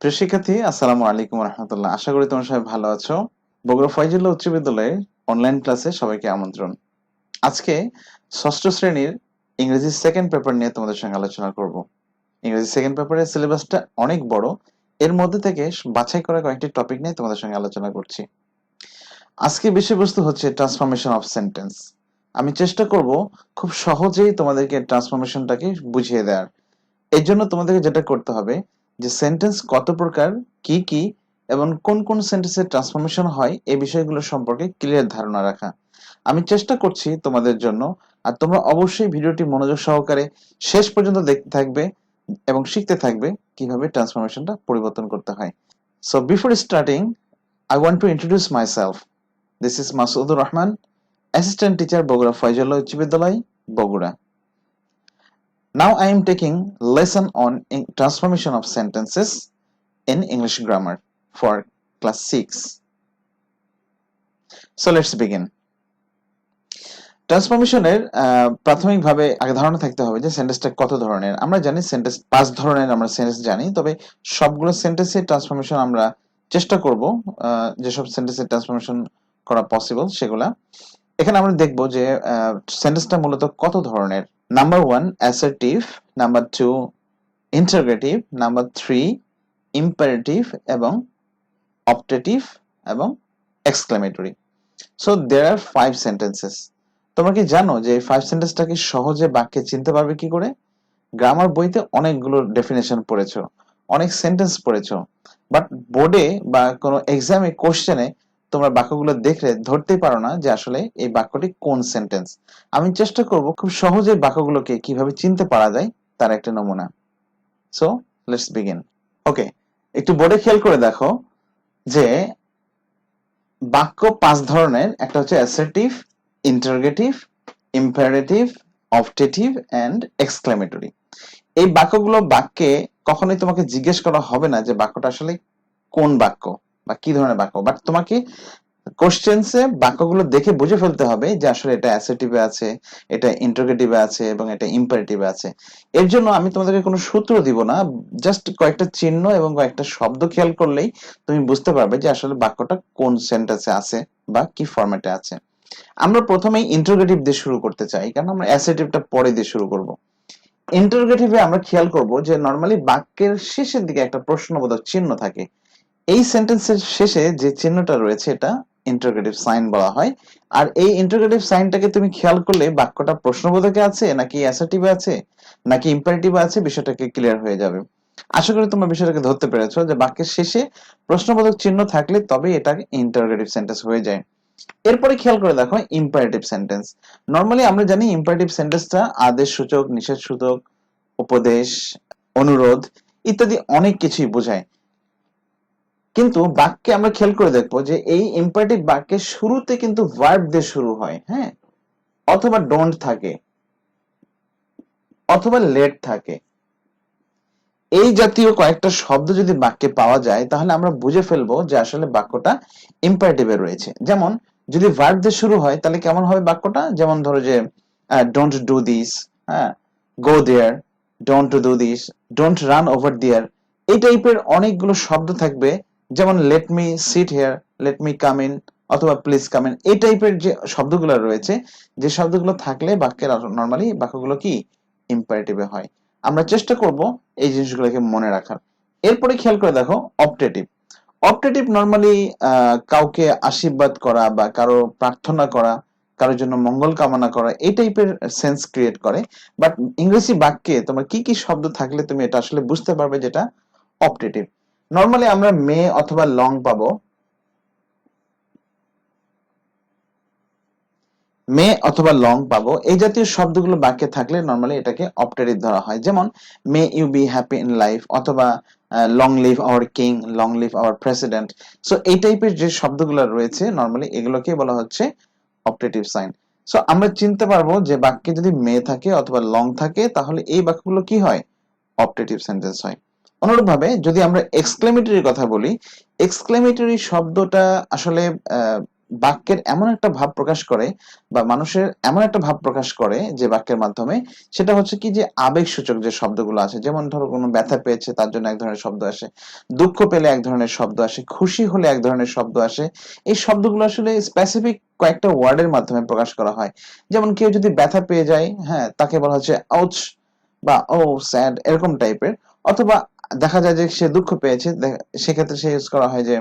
প্রিয় শিক্ষার্থী, আসসালামু আলাইকুম রহমতুল্লাহ। আশা করি তোমরা সবাই ভালো আছো। বগুড়া ফয়জুল্লাহ উচ্চ বিদ্যালয়ের অনলাইন ক্লাসে সবাইকে আমন্ত্রণ। আজকে ষষ্ঠ শ্রেণীর ইংরেজি সেকেন্ড পেপার নিয়ে তোমাদের সঙ্গে আলোচনা করব। ইংরেজি সেকেন্ড পেপারের সিলেবাসটা অনেক বড়, এর মধ্যে থেকে বাছাই করা কয়েকটি টপিক নিয়ে তোমাদের সঙ্গে আলোচনা করছি। আজকে বিষয়বস্তু হচ্ছে ট্রান্সফরমেশন অফ সেন্টেন্স। আমি চেষ্টা করব খুব সহজেই তোমাদেরকে ট্রান্সফরমেশনটাকে বুঝিয়ে দেওয়ার। এর জন্য তোমাদেরকে যেটা করতে হবে যে সেন্টেন্স কত প্রকার, কি কি এবং কোন কোন সেন্টেন্সের ট্রান্সফরমেশন হয় এই বিষয়গুলো সম্পর্কে ক্লিয়ার ধারণা রাখা। আমি চেষ্টা করছি তোমাদের জন্য, আর তোমরা অবশ্যই ভিডিওটি মনোযোগ সহকারে শেষ পর্যন্ত দেখতে থাকবে এবং শিখতে থাকবে কিভাবে ট্রান্সফরমেশনটা পরিবর্তন করতে হয়। So before starting, I want to introduce myself. This is Masudur Rahman, assistant teacher, Bogura Faizullah উচ্চ বিদ্যালয়, Bogura. Now I am taking lesson on transformation of sentences in English grammar for class 6. So let's begin. ট্রান্সফরমেশনের প্রাথমিকভাবে আগে ধারণা থাকতে হবে যে সেন্টেন্সটা কত ধরনের। আমরা জানি সেন্টেন্স 5 ধরনের, আমরা সেন্টেন্স জানি, তবে সবগুলো সেন্টেন্সের ট্রান্সফরমেশন আমরা চেষ্টা করব যেসব সেন্টেন্সের ট্রান্সফরমেশন করা পসিবল সেগুলা। এখানে আমরা দেখব যে সেন্টেন্সটা মূলত কত ধরনের। Number 1 assertive, number 2 interrogative, number 3 imperative এবং অপটেটিভ এবং exclamatory. So there are 5 sentences. তোমরা কি জানো যে এই 5 সেন্টেন্সটাকে সহজে বাক্যে চিনতে পারবে কি করে? গ্রামার বইতে অনেকগুলো ডেফিনেশন পড়েছো, অনেক সেন্টেন্স পড়েছো, বাট বোর্ডে বা কোনো এক্সামে কোশ্চেনে তোমরা বাক্যগুলো দেখলে ধরতেই পারো না যে আসলে এই বাক্যটি কোন সেন্টেন্স। আমি চেষ্টা করব খুব সহজে বাক্যগুলোকে কিভাবে চিনতে পারা যায় তার একটা নমুনা। So let's begin. ওকে, একটু বোর্ডে খেয়াল করে দেখো যে বাক্য 5 ধরনের। একটা হচ্ছে assertive, interrogative, imperative, optative and exclamatory. এই বাক্যগুলো বাক্যে কখনোই তোমাকে জিজ্ঞেস করা হবে না যে বাক্যটা আসলে কোন বাক্য বা কি ধরনের বাক্য, বাট তোমাকে কোশ্চেন্সে বাক্যগুলো দেখে বুঝে ফেলতে হবে যে আসলে এটা অ্যাসার্টিভে আছে, এটা ইন্টারোগেটিভে আছে এবং এটা ইম্পারেটিভে আছে। এর জন্য আমি তোমাদেরকে কোনো সূত্র দিব না, জাস্ট কয়েকটা চিহ্ন এবং কয়েকটা শব্দ খেয়াল করলেই তুমি বুঝতে পারবে যে আসলে বাক্যটা কোন সেন্টেন্সে আছে বা কি ফরম্যাটে আছে। আমরা প্রথমেই ইন্টারোগেটিভ দিয়ে শুরু করতে চাই, কারণ আমরা অ্যাসার্টিভটা পরে দিয়ে শুরু করব। ইন্টারোগেটিভে আমরা খেয়াল করব যে নরমালি বাক্যের শেষের দিকে একটা প্রশ্নবোধক চিহ্ন থাকে। এই সেন্টেন্সের শেষে যে চিহ্নটা রয়েছে এটা ইন্টারোগেটিভ সাইন বলা হয়। আর এই ইন্টারোগেটিভ সাইনটাকে তুমি খেয়াল করলে বাক্যটা প্রশ্নবোধকে আছে নাকি অ্যাসার্টিভে আছে নাকি ইম্পারেটিভে আছে বিষয়টাকে ক্লিয়ার হয়ে যাবে। আশা করি তোমরা বিষয়টাকে ধরতে পেরেছো যে বাক্যের শেষে প্রশ্নবোধক চিহ্ন থাকলে তবে এটা ইন্টারোগেটিভ সেন্টেন্স হয়ে যায়। এরপরে খেয়াল করে দেখো ইম্পারেটিভ সেন্টেন্স। নরমালি আমরা জানি ইম্পারেটিভ সেন্টেন্সটা আদেশ সূচক, নিষেধ সূচক, উপদেশ, অনুরোধ ইত্যাদি অনেক কিছুই বোঝায়। কিন্তু বাক্যে আমরা খেয়াল করে দেখবো যে এই ইম্পারেটিভ বাক্যের শুরুতে কিন্তু ভার্ব দিয়ে শুরু হয়, হ্যাঁ, অথবা ডোন্ট থাকে অথবা লেট থাকে। এই জাতীয় কয়েকটা শব্দ যদি বাক্যে পাওয়া যায় তাহলে আমরা বুঝে ফেলবো যে আসলে বাক্যটা ইম্পারেটিভে রয়েছে। যেমন যদি ভার্ব দিয়ে শুরু হয় তাহলে কেমন হবে বাক্যটা? যেমন ধরো যে ডোন্ট ডু দিস, হ্যাঁ, go there, don't do this, don't run over there. এই টাইপের অনেকগুলো শব্দ থাকবে। যেমন let me sit here, let me come in অথবা প্লিজ কাম ইন। এই টাইপের যে শব্দগুলো রয়েছে, যে শব্দগুলো থাকলে বাক্যের নরমালি বাক্যগুলো কি ইম্পারেটিভে হয়। আমরা চেষ্টা করব এই জিনিসগুলোকে মনে রাখার। এরপরে খেয়াল করে দেখো অপটেটিভ। অপটেটিভ নরমালি কাউকে আশীর্বাদ করা বা কারো প্রার্থনা করা, কারোর জন্য মঙ্গল কামনা করা, এই টাইপের সেন্স ক্রিয়েট করে। বাট ইংরেজি বাক্যে তোমার কি কি শব্দ থাকলে তুমি এটা আসলে বুঝতে পারবে যেটা অপটেটিভ। নরমালি আমরা মে অথবা লং পাবো, মে অথবা লং পাবো। এই জাতীয় শব্দগুলো বাক্যে থাকলে নরমালি এটাকে অপটেটিভ ধরা হয়। যেমন may you be happy in life অথবা long live our king, long live our president. So এই টাইপের যে শব্দগুলো রয়েছে নরমালি এগুলোকে বলা হচ্ছে অপটেটিভ সাইন। সো আমরা চিনতে পারবো যে বাক্যে যদি মে থাকে অথবা লং থাকে তাহলে এই বাক্যগুলো কি হয়? অপটেটিভ সেন্টেন্স হয়। অনুরূপভাবে যদি আমরা এক্সক্লেমেটরির কথা বলি, এক্সক্লেমেটরি শব্দটা আসলে বাক্যের এমন একটা ভাব প্রকাশ করে বা মানুষের এমন একটা ভাব প্রকাশ করে যে বাক্যের মাধ্যমে, সেটা হচ্ছে কি যে আবেগসূচক যে শব্দগুলো আছে, যেমন ধরো কোনো ব্যথা পেয়েছে তার জন্য এক ধরনের শব্দ আসে, দুঃখ পেলে এক ধরনের শব্দ আসে, খুশি হলে এক ধরনের শব্দ আসে। এই শব্দগুলো আসলে স্পেসিফিক কয়েকটা ওয়ার্ডের মাধ্যমে প্রকাশ করা হয়। যেমন কেউ যদি ব্যথা পেয়ে যায়, হ্যাঁ, তাকে বলা হচ্ছে আউচ বা ও স্যাড, এরকম টাইপের। অথবা দেখা যায় যে সে দুঃখ পেয়েছে, সেক্ষেত্রে সে ইউজ করা হয় যে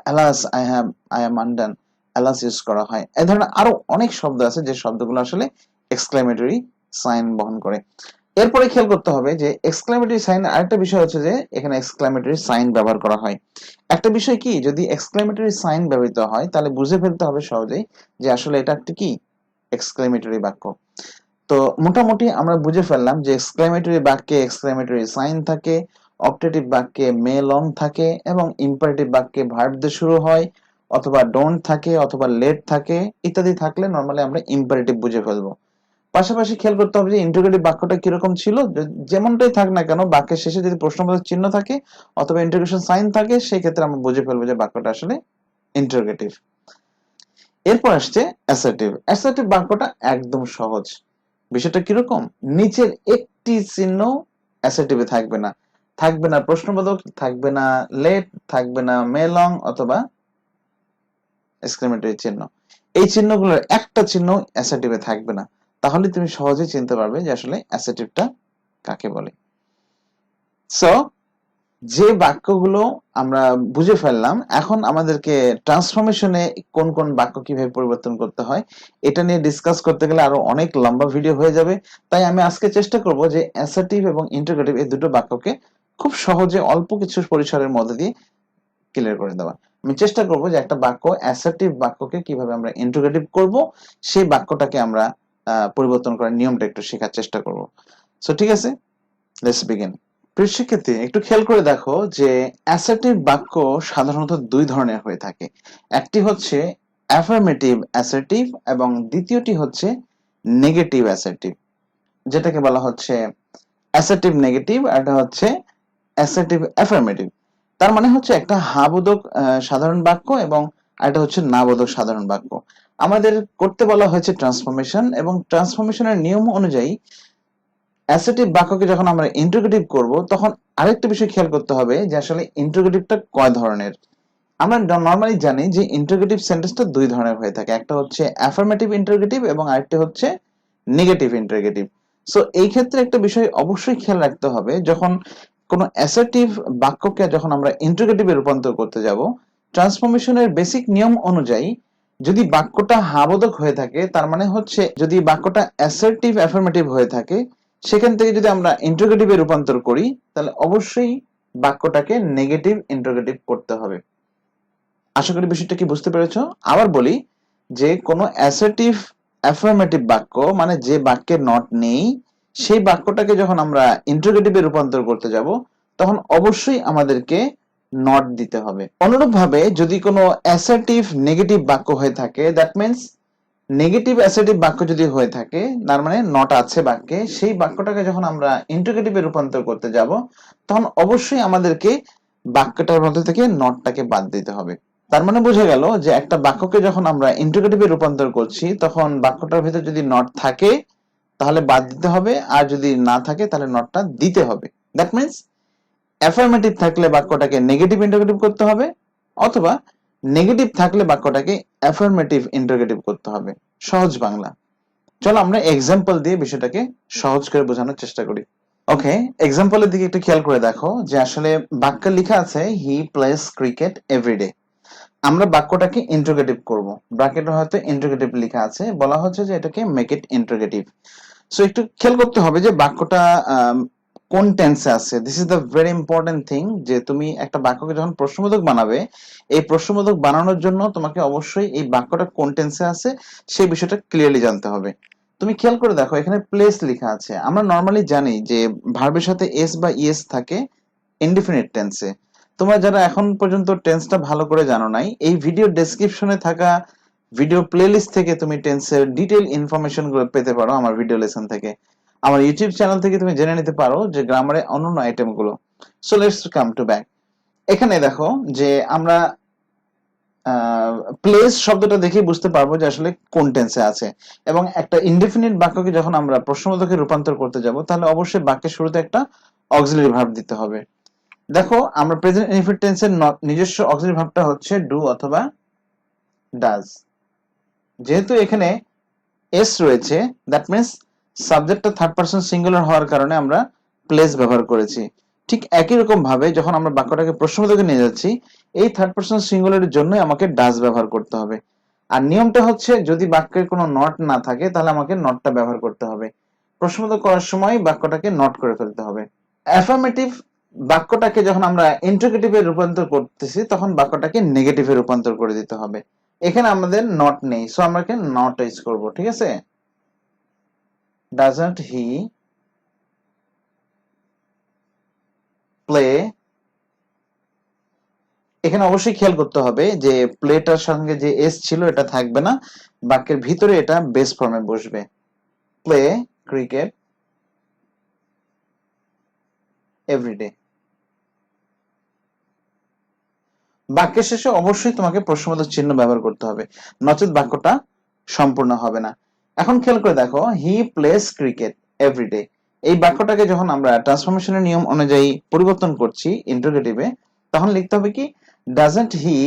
alas I am undone, alas use করা হয়। এই ধরনের আরো অনেক শব্দ আছে যে শব্দগুলো আসলে এক্সক্লেমেটরি সাইন বহন করে। এরপরে খেয়াল করতে হবে যে এক্সক্লেমেটরি সাইন আরেকটা বিষয় হচ্ছে যে এখানে এক্সক্লেমেটরি সাইন ব্যবহার করা হয়। একটা বিষয় কি, যদি এক্সক্লেমেটরি সাইন ব্যবহৃত হয় তাহলে বুঝে ফেলতে হবে সহজেই যে আসলে এটা একটা কি এক্সক্লেমেটরি বাক্য। তো মোটামুটি আমরা বুঝে ফেললাম যে এক্সক্লেমেটরি বাক্যে এক্সক্লেমেটরি সাইন থাকে, অপটেটিভ বাক্যে মে লং থাকে, এবং ইম্পারেটিভ বাক্যে ভার্ব দিয়ে শুরু হয়, অথবা ডোন্ট থাকে, অথবা লেট থাকে, ইত্যাদি থাকলে নরমালি আমরা ইম্পারেটিভ বুঝে ফেলবো। পাশাপাশি খেয়াল করতে হবে যে ইন্টারোগেটিভ বাক্যটা কিরকম ছিল। যেমনটাই থাক না কেন, বাক্যের শেষে যদি প্রশ্নবোধক চিহ্ন থাকে অথবা ইন্টারোগেশন সাইন থাকে, সেই ক্ষেত্রে আমরা বুঝে ফেলবো যে বাক্যটা আসলে ইন্টারোগেটিভ। এরপর আসছে অ্যাসার্টিভ। অ্যাসার্টিভ বাক্যটা একদম সহজ। বিষয়টা কিরকম, নিচের একটি চিহ্ন অ্যাসার্টিভে থাকবে না। থাকবে না প্রশ্নবোধক, থাকবে না লেট, থাকবে না মেলং অথবা এক্সক্লেমেটরি চিহ্ন। এই চিহ্নগুলোর একটা চিহ্ন অ্যাসার্টিভে থাকবে না। তাহলে তুমি সহজেই চিনতে পারবে যে আসলে অ্যাসার্টিভটা কাকে বলে। সো যে বাক্যগুলো আমরা বুঝে ফেললাম, এখন আমাদেরকে ট্রান্সফরমেশনে কোন কোন বাক্য কিভাবে পরিবর্তন করতে হয় এটা নিয়ে ডিসকাস করতে গেলে আরো অনেক লম্বা ভিডিও হয়ে যাবে। তাই আমি আজকে চেষ্টা করব যে অ্যাসার্টিভ এবং ইন্টারোগেটিভ এই দুটো বাক্যকে খুব সহজে অল্প কিছু পরিসরের মধ্যে দিয়ে ক্লিয়ার করে দেওয়া। আমি চেষ্টা করব যে একটা বাক্য অ্যাসার্টিভ বাক্যকে কিভাবে আমরা ইন্টারোগেটিভ করব, সেই বাক্যটাকে আমরা পরিবর্তন করার নিয়মটা একটু শেখার চেষ্টা করব। সো ঠিক আছে, লেটস বিগিন। প্রিয় শিক্ষার্থী, একটু খেয়াল করে দেখো যে অ্যাসার্টিভ বাক্য সাধারণত দুই ধরনের হয়ে থাকে। একটি হচ্ছে অ্যাফার্মেটিভ অ্যাসার্টিভ এবং দ্বিতীয়টি হচ্ছে নেগেটিভ অ্যাসার্টিভ, যেটাকে বলা হচ্ছে অ্যাসার্টিভ নেগেটিভ, আর এটা হচ্ছে অ্যাসার্টিভ অ্যাফার্মেটিভ। তার মানে হচ্ছে একটা হা বোধক সাধারণ বাক্য এবং আরেকটা হচ্ছে না বোধক সাধারণ বাক্য। আমাদের করতে বলা হয়েছে ট্রান্সফরমেশন, এবং ট্রান্সফরমেশনের নিয়ম অনুযায়ী অ্যাসার্টিভ বাক্যকে যখন আমরা ইন্টারোগেটিভ করব, তখন আরেকটা বিষয় খেয়াল করতে হবে যে আসলে ইন্টারোগেটিভটা কয় ধরনের। আমরা নরমালি জানি যে ইন্টারোগেটিভ সেন্টেন্সটা দুই ধরনের হয়ে থাকে, একটা হচ্ছে অ্যাফার্মেটিভ ইন্টারোগেটিভ এবং আরেকটা হচ্ছে নেগেটিভ ইন্টারোগেটিভ। সো এই ক্ষেত্রে একটা বিষয় অবশ্যই খেয়াল রাখতে হবে, যখন কোনো অ্যাসার্টিভ বাক্যকে যখন আমরা ইন্টারোগেটিভে রূপান্তর করতে যাব, ট্রান্সফরমেশনের বেসিক নিয়ম অনুযায়ী যদি বাক্যটা হাবোধক হয়ে থাকে, তার মানে হচ্ছে যদি বাক্যটা অ্যাসার্টিভ অ্যাফার্মেটিভ হয়ে থাকে, সেখান থেকে যদি আমরা ইন্টারোগেটিভে রূপান্তর করি, তাহলে অবশ্যই বাক্যটাকে নেগেটিভ ইন্টারোগেটিভ করতে হবে। আশা করি বিষয়টা কি বুঝতে পেরেছো। আবার বলি যে কোনো অ্যাসার্টিভ অ্যাফার্মেটিভ বাক্য মানে যে বাক্যে নট নেই, সেই বাক্যটাকে যখন আমরা ইন্টারোগেটিভে রূপান্তর করতে যাব, তখন অবশ্যই আমাদেরকে নট দিতে হবে। অনুরূপভাবে যদি কোনো অ্যাসার্টিভ নেগেটিভ বাক্য হয়ে থাকে, দ্যাট মিন্স নেগেটিভ অ্যাসার্টিভ বাক্য যদি হয়ে থাকে, তার মানে নট আছে বাক্যে, সেই বাক্যটাকে যখন আমরা ইন্টারোগেটিভে রূপান্তর করতে যাব, তখন অবশ্যই আমাদেরকে বাক্যটার মধ্যে থেকে নটটাকে বাদ দিতে হবে। তার মানে বোঝা গেল যে একটা বাক্যকে যখন আমরা ইন্টারোগেটিভে রূপান্তর করছি, তখন বাক্যটার ভিতর যদি নট থাকে তাহলে বাদ দিতে হবে, আর যদি না থাকে তাহলে নটটা দিতে হবে। দ্যাট মিন্স অ্যাফার্মেটিভ থাকলে বাক্যটাকে নেগেটিভ ইন্টারোগেটিভ করতে হবে, অথবা নেগেটিভ থাকলে বাক্যটাকে অ্যাফার্মেটিভ ইন্টারোগেটিভ করতে হবে। সহজ বাংলা। চলো আমরা এক্সাম্পল দিয়ে বিষয়টাকে সহজ করে বোঝানোর চেষ্টা করি। ওকে, এক্সাম্পলের দিকে একটু খেয়াল করে দেখো যে আসলে বাক্যে লেখা আছে হি প্লেস ক্রিকেট এভরিডে। আমরা বাক্যটাকে ইন্টারোগেটিভ করব, ব্র্যাকেটে হয়তো ইন্টারোগেটিভ লেখা আছে, বলা হচ্ছে যে এটাকে মেক ইট ইন্টারোগেটিভ। সো একটু খেয়াল করতে হবে যে বাক্যটা কোন টেন্সে আছে। This is the very important thing, যে তুমি একটা বাক্যকে যখন প্রশ্নবোধক বানাবে, এই প্রশ্নবোধক বানানোর জন্য তোমাকে অবশ্যই এই বাক্যটা কোন টেন্সে আছে সেই বিষয়টা ক্লিয়ারলি জানতে হবে। তুমি খেয়াল করে দেখো এখানে প্লেস লেখা আছে। আমরা নর্মালি জানি যে ভার্বের সাথে এস বা ইএস থাকে ইনডিফিনিট টেন্সে। তোমরা যারা এখন পর্যন্ত টেন্সটা ভালো করে জানো নাই, এই ভিডিও ডেসক্রিপশনে থাকা ভিডিও প্লেলিস্ট থেকে তুমি টেন্সের ডিটেইল ইনফরমেশন গুলো পেতে পারো আমার ভিডিও লেসন থেকে। আমার ইউটিউব চ্যানেল থেকে তুমি জেনে নিতে পারো যে গ্রামারে অন্যান্য আইটেম গুলো। So let's come to back. এখানে দেখো যে আমরা প্লেস শব্দটা দেখেই বুঝতে পারবো যে আসলে কোন টেন্সে আছে। এবং একটা ইনডেফিনিট বাক্যকে যখন আমরা প্রশ্নবোধকে রূপান্তর করতে যাব, তাহলে অবশ্যই বাক্যের শুরুতে একটা অক্সিলারি ভার্ব দিতে হবে। দেখো, আমরা প্রেজেন্ট ইনডিফিনিট টেন্সের নিজস্ব অক্সিলারি ভার্বটা হচ্ছে ডু অথবা ডাজ। যেহেতু এখানে এস রয়েছে, দ্যাট মিন্স সাবজেক্টটা থার্ড পারসন সিঙ্গুলার হওয়ার কারণে আমরা প্লেস ব্যবহার করেছি। ঠিক একই রকম ভাবে যখন আমরা বাক্যটাকে প্রশ্নবোধকে নিয়ে যাচ্ছি, এই থার্ড পারসন সিঙ্গুলারের জন্যই আমাকে ডাজ ব্যবহার করতে হবে। আর নিয়মটা হচ্ছে, যদি বাক্যের কোনো নট না থাকে তাহলে আমাকে নটটা ব্যবহার করতে হবে। প্রশ্নবোধক করার সময় বাক্যটাকে নট করে ফেলতে হবে। অ্যাফার্মেটিভ বাক্যটাকে যখন আমরা ইন্টারোগেটিভে রূপান্তর করতেছি, তখন বাক্যটাকে নেগেটিভে রূপান্তর করে দিতে হবে। এখানে আমাদের নট নেই, সো আমরা নট ইউজ করব। ঠিক আছে, doesn't he play, এখানে অবশ্যই খেয়াল করতে হবে যে প্লেটার সঙ্গে যে এস ছিল এটা থাকবে না, বাক্যের ভিতরে এটা বেস ফর্মে বসবে। Play cricket everyday. বাক্যের শেষে অবশ্যই তোমাকে প্রশ্নবোধক চিহ্ন ব্যবহার করতে হবে, নচেত বাক্যটা সম্পূর্ণ হবে না। এখন খেয়াল করে দেখো, হি প্লেস ক্রিকেট এভরিডে, এই বাক্যটাকে যখন আমরা ট্রান্সফরমেশনের নিয়ম অনুযায়ী পরিবর্তন করছি ইন্টারোগেটিভে, তখন লিখতে হবে কি, doesn't he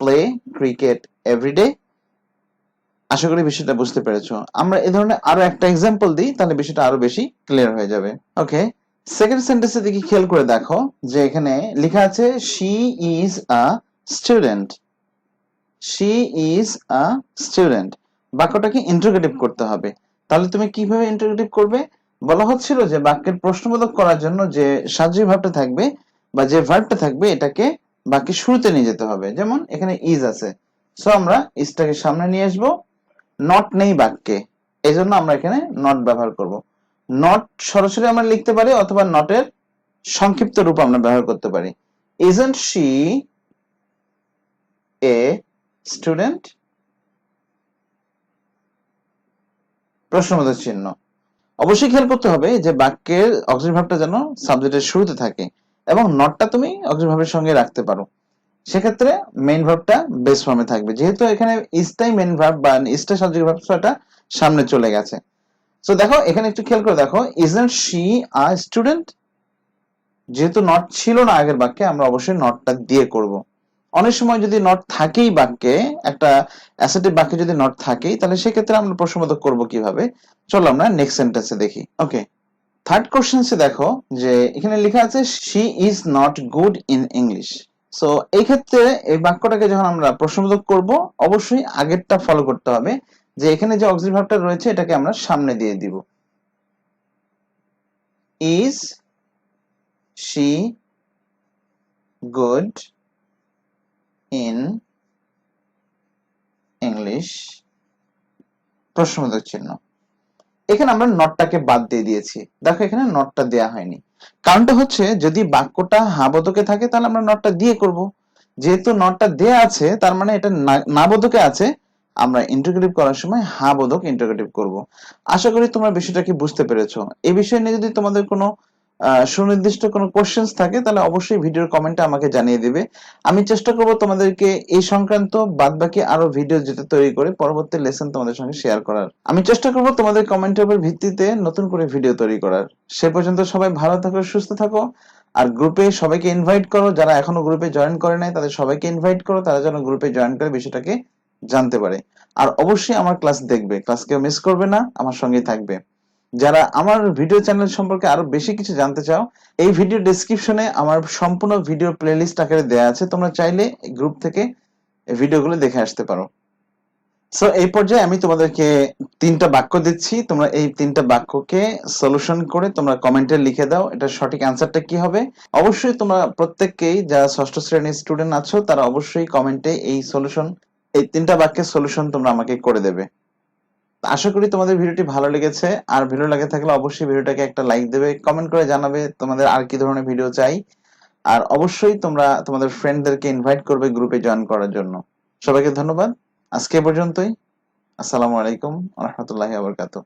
play cricket everyday. আশা করি বিষয়টা বুঝতে পেরেছো। আমরা এই ধরনের আরো একটা এক্সাম্পল দিই, তাহলে বিষয়টা আরো বেশি ক্লিয়ার হয়ে যাবে। ওকে, সেকেন্ড সেন্টেন্সের দিকে খেয়াল করে দেখো যে এখানে লেখা আছে she is a student. She is a student, বাক্যটাকে ইন্টারোগেটিভ করতে হবে। তাহলে তুমি কিভাবে ইন্টারোগেটিভ করবে? বলা হচ্ছিল যে বাক্যের প্রশ্নবোধক করার জন্য যে সাহায্যী ভার্বটা থাকবে বা যে ভার্বটা থাকবে, এটাকে বাক্যের শুরুতে নিয়ে যেতে হবে। যেমন এখানে ইজ আছে, সো আমরা ইজটাকে সামনে নিয়ে আসবো। নট নেই বাক্যে, এই জন্য আমরা এখানে নট ব্যবহার করব। নট সরাসরি আমরা লিখতে পারি, অথবা নটের সংক্ষিপ্ত রূপ আমরা ব্যবহার করতে পারি। ইজন্ট শি এ স্টুডেন্ট, প্রশ্নবোধক চিহ্ন। অবশ্যই খেয়াল করতে হবে যে বাক্যের অক্সিলারি ভার্বটা যেন সাবজেক্টের শুরুতে থাকে, এবং নটটা তুমি অক্সিলারি ভার্বের সঙ্গে রাখতে পারো। সেক্ষেত্রে মেইন ভার্বটা বেস ফর্মে থাকবে। যেহেতু এখানে ইজটাই মেইন ভার্ব বা ইজটা সাবজেক্ট ভার্ব, সেটা সামনে চলে গেছে। সো দেখো, এখানে একটু খেয়াল করে দেখো, ইজন্ট শি আ স্টুডেন্ট, যেহেতু নট ছিল না আগের বাক্যে, আমরা অবশ্যই নটটা দিয়ে করব। অনেক সময় যদি নট থাকেই বাক্যে, একটা অ্যাসেটিভ বাক্যে যদি নট থাকেই, তাহলে সেক্ষেত্রে আমরা প্রশ্নবোধক করব কিভাবে। চলো আমরা নেক্সট সেন্টেন্সে দেখি। ওকে, থার্ড কোশ্চেন্সে দেখো যে এখানে লেখা আছে she is not good in English. So এই ক্ষেত্রে এই বাক্যটাকে যখন আমরা প্রশ্নবোধক করব, অবশ্যই আগেরটা ফলো করতে হবে, যে এখানে যে অক্সিলারি ভার্বটা রয়েছে এটাকে আমরা সামনে দিয়ে দিব। Is she good in English, প্রশ্নবোধক চিহ্ন। এখানে আমরা নটটাকে বাদ দিয়ে দিয়েছি। দেখো, এখানে নটটা দেয়া হয়নি। কারণটা হচ্ছে, যদি বাক্যটা হা বোধকে থাকে তাহলে আমরা নটটা দিয়ে করব। যেহেতু নটটা দেয়া আছে, তার মানে এটা না বোধকে আছে, আমরা ইন্টারোগেটিভ করার সময় হা বোধক ইন্টারোগেটিভ করব। আশা করি তোমরা বিষয়টাকে বুঝতে পেরেছো। এই বিষয় নিয়ে যদি তোমাদের কোনো সুনির্দিষ্ট কোনো কোশ্চেন্স থাকে, তাহলে অবশ্যই ভিডিওর কমেন্টে আমাকে জানিয়ে দিবে। আমি চেষ্টা করব তোমাদেরকে এই সংক্রান্ত বাদবাকি আরো ভিডিও যেটা তৈরি করে পরবর্তী লেসন তোমাদের সঙ্গে শেয়ার করার। আমি চেষ্টা করব তোমাদের কমেন্টের উপর ভিত্তিতে নতুন করে ভিডিও তৈরি করার। সে পর্যন্ত সবাই ভালো থাকো, সুস্থ থাকো। আর গ্রুপে সবাইকে ইনভাইট করো, যারা এখনো গ্রুপে জয়েন করে নাই তাদের সবাইকে ইনভাইট করো, তারা যেন গ্রুপে জয়েন করে বিষয়টাকে জানতে পারে। আর অবশ্যই আমার ক্লাস দেখবে, ক্লাসকে মিস করবে না, আমার সঙ্গেই থাকবে। যারা আমার ভিডিও চ্যানেল সম্পর্কে আরো বেশি কিছু জানতে চাও, এই ভিডিও ডেসক্রিপশনে আমার সম্পূর্ণ ভিডিও প্লেলিস্ট আকারে দেয়া আছে, তোমরা চাইলে গ্রুপ থেকে ভিডিওগুলো দেখে আসতে পারো। সো এই পর্যায়ে আমি তোমাদেরকে 3টা বাক্য দিচ্ছি, তোমরা এই 3টা বাক্যকে সলিউশন করে তোমরা কমেন্টে লিখে দাও এটা সঠিক অ্যান্সারটা কি হবে। অবশ্যই তোমরা প্রত্যেককেই যারা ষষ্ঠ শ্রেণীর স্টুডেন্ট আছো, তারা অবশ্যই কমেন্টে এই 3টা বাক্যের সলিউশন তোমরা আমাকে করে দেবে। আশা করি তোমাদের ভিডিওটি ভালো লেগেছে। আর ভিডিও লাগে থাকলে অবশ্যই ভিডিওটাকে একটা লাইক দেবে, কমেন্ট করে জানাবে তোমাদের আর কি ধরনের ভিডিও চাই। আর অবশ্যই তোমরা তোমাদের ফ্রেন্ডদেরকে ইনভাইট করবে গ্রুপে জয়েন করার জন্য। সবাইকে ধন্যবাদ। আজকে এ পর্যন্তই। আসসালামু আলাইকুম ওয়া রাহমাতুল্লাহি ওয়া বারাকাতুহু।